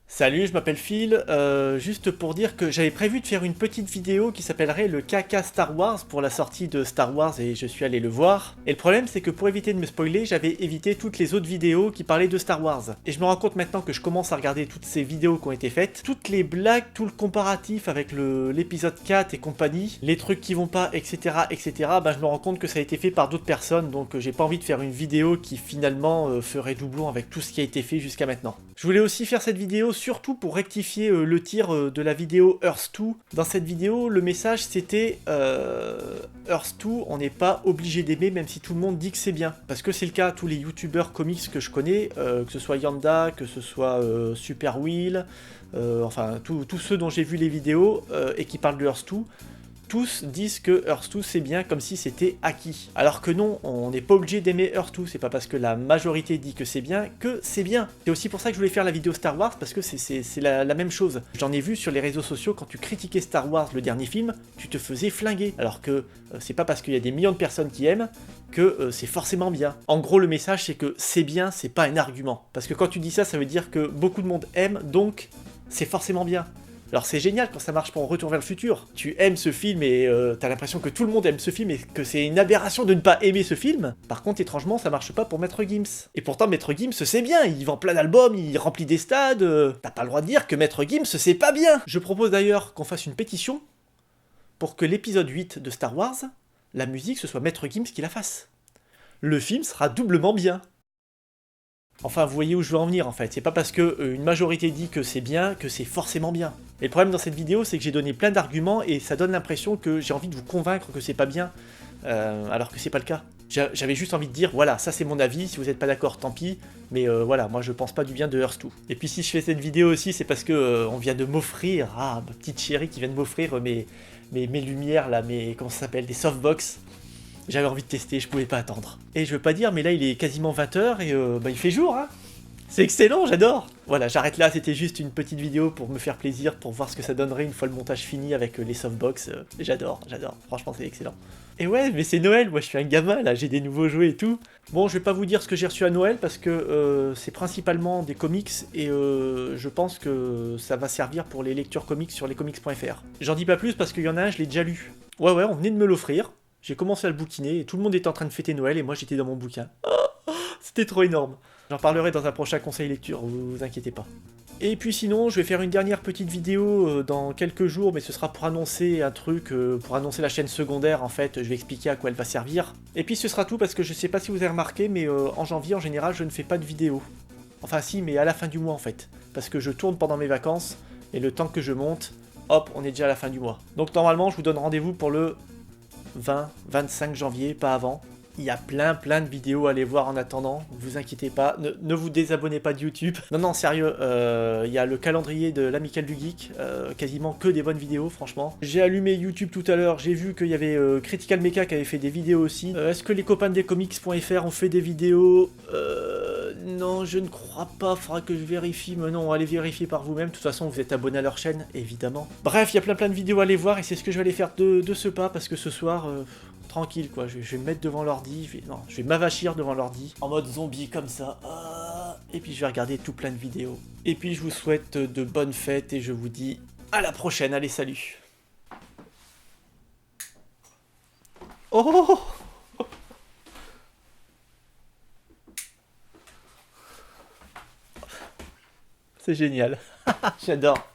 Salut, je m'appelle Phil, juste pour dire que j'avais prévu de faire une petite vidéo qui s'appellerait le caca Star Wars pour la sortie de Star Wars et je suis allé le voir. Et le problème c'est que pour éviter de me spoiler, j'avais évité toutes les autres vidéos qui parlaient de Star Wars. Et je me rends compte maintenant que je commence à regarder toutes ces vidéos qui ont été faites, toutes les blagues, tout le comparatif avec l'épisode 4 et compagnie, les trucs qui vont pas, etc. etc. Ben je me rends compte que ça a été fait par d'autres personnes, donc j'ai pas envie de faire une vidéo qui finalement ferait doublon avec tout ce qui a été fait jusqu'à maintenant. Je voulais aussi faire cette vidéo surtout pour rectifier le tir de la vidéo Earth 2. Dans cette vidéo, le message c'était Earth 2, on n'est pas obligé d'aimer même si tout le monde dit que c'est bien. Parce que c'est le cas, tous les youtubeurs comics que je connais, que ce soit Yanda, que ce soit Super Will, enfin tous ceux dont j'ai vu les vidéos et qui parlent de Earth 2, tous disent que Earth 2 c'est bien comme si c'était acquis. Alors que non, on n'est pas obligé d'aimer Earth 2, c'est pas parce que la majorité dit que c'est bien que c'est bien. C'est aussi pour ça que je voulais faire la vidéo Star Wars, parce que c'est la même chose. J'en ai vu sur les réseaux sociaux, quand tu critiquais Star Wars, le dernier film, tu te faisais flinguer. Alors que c'est pas parce qu'il y a des millions de personnes qui aiment que c'est forcément bien. En gros, le message c'est que c'est bien, c'est pas un argument. Parce que quand tu dis ça, ça veut dire que beaucoup de monde aime, donc c'est forcément bien. Alors c'est génial quand ça marche pour Retour vers le futur. Tu aimes ce film et t'as l'impression que tout le monde aime ce film et que c'est une aberration de ne pas aimer ce film. Par contre, étrangement, ça marche pas pour Maître Gims. Et pourtant, Maître Gims, c'est bien, il vend plein d'albums, il remplit des stades. T'as pas le droit de dire que Maître Gims, c'est pas bien. Je propose d'ailleurs qu'on fasse une pétition pour que l'épisode 8 de Star Wars, la musique, ce soit Maître Gims qui la fasse. Le film sera doublement bien. Enfin, vous voyez où je veux en venir en fait. C'est pas parce que une majorité dit que c'est bien que c'est forcément bien. Et le problème dans cette vidéo, c'est que j'ai donné plein d'arguments et ça donne l'impression que j'ai envie de vous convaincre que c'est pas bien, alors que c'est pas le cas. J'avais juste envie de dire, voilà, ça c'est mon avis, si vous n'êtes pas d'accord, tant pis, mais voilà, moi je pense pas du bien de Earth 2. Et puis si je fais cette vidéo aussi, c'est parce que on vient de m'offrir, ma petite chérie qui vient de m'offrir mes lumières là, comment ça s'appelle, des softbox. J'avais envie de tester, je pouvais pas attendre. Et je veux pas dire, mais là il est quasiment 20h et il fait jour, hein. C'est excellent, j'adore. Voilà, j'arrête là, c'était juste une petite vidéo pour me faire plaisir, pour voir ce que ça donnerait une fois le montage fini avec les softbox. J'adore, franchement c'est excellent. Et ouais, mais c'est Noël, moi je suis un gamin là, j'ai des nouveaux jouets et tout. Bon, je vais pas vous dire ce que j'ai reçu à Noël parce que c'est principalement des comics et je pense que ça va servir pour les lectures comics sur lescomics.fr. J'en dis pas plus parce qu'il y en a un, je l'ai déjà lu. Ouais, on venait de me l'offrir. J'ai commencé à le bouquiner et tout le monde était en train de fêter Noël et moi j'étais dans mon bouquin. Oh, c'était trop énorme. J'en parlerai dans un prochain conseil lecture, vous inquiétez pas. Et puis sinon, je vais faire une dernière petite vidéo dans quelques jours, mais ce sera pour annoncer un truc, pour annoncer la chaîne secondaire en fait, je vais expliquer à quoi elle va servir. Et puis ce sera tout parce que je sais pas si vous avez remarqué, mais en janvier en général je ne fais pas de vidéo. Enfin si, mais à la fin du mois en fait. Parce que je tourne pendant mes vacances, et le temps que je monte, hop, on est déjà à la fin du mois. Donc normalement je vous donne rendez-vous pour le 20-25 janvier, pas avant. Il y a plein de vidéos à aller voir en attendant, vous inquiétez pas, ne vous désabonnez pas de YouTube. Non, sérieux, il y a le calendrier de l'Amicale du Geek, quasiment que des bonnes vidéos, franchement. J'ai allumé YouTube tout à l'heure, j'ai vu qu'il y avait Critical Mecha qui avait fait des vidéos aussi. Est-ce que les copains des comics.fr ont fait des vidéos non, je ne crois pas, faudra que je vérifie, mais non, allez vérifier par vous-même, de toute façon vous êtes abonné à leur chaîne, évidemment. Bref, il y a plein de vidéos à aller voir et c'est ce que je vais aller faire de ce pas, parce que ce soir, tranquille quoi, je vais me mettre devant l'ordi, je vais m'avachir devant l'ordi, en mode zombie comme ça, et puis je vais regarder tout plein de vidéos. Et puis je vous souhaite de bonnes fêtes et je vous dis à la prochaine, allez salut. Oh, c'est génial, j'adore.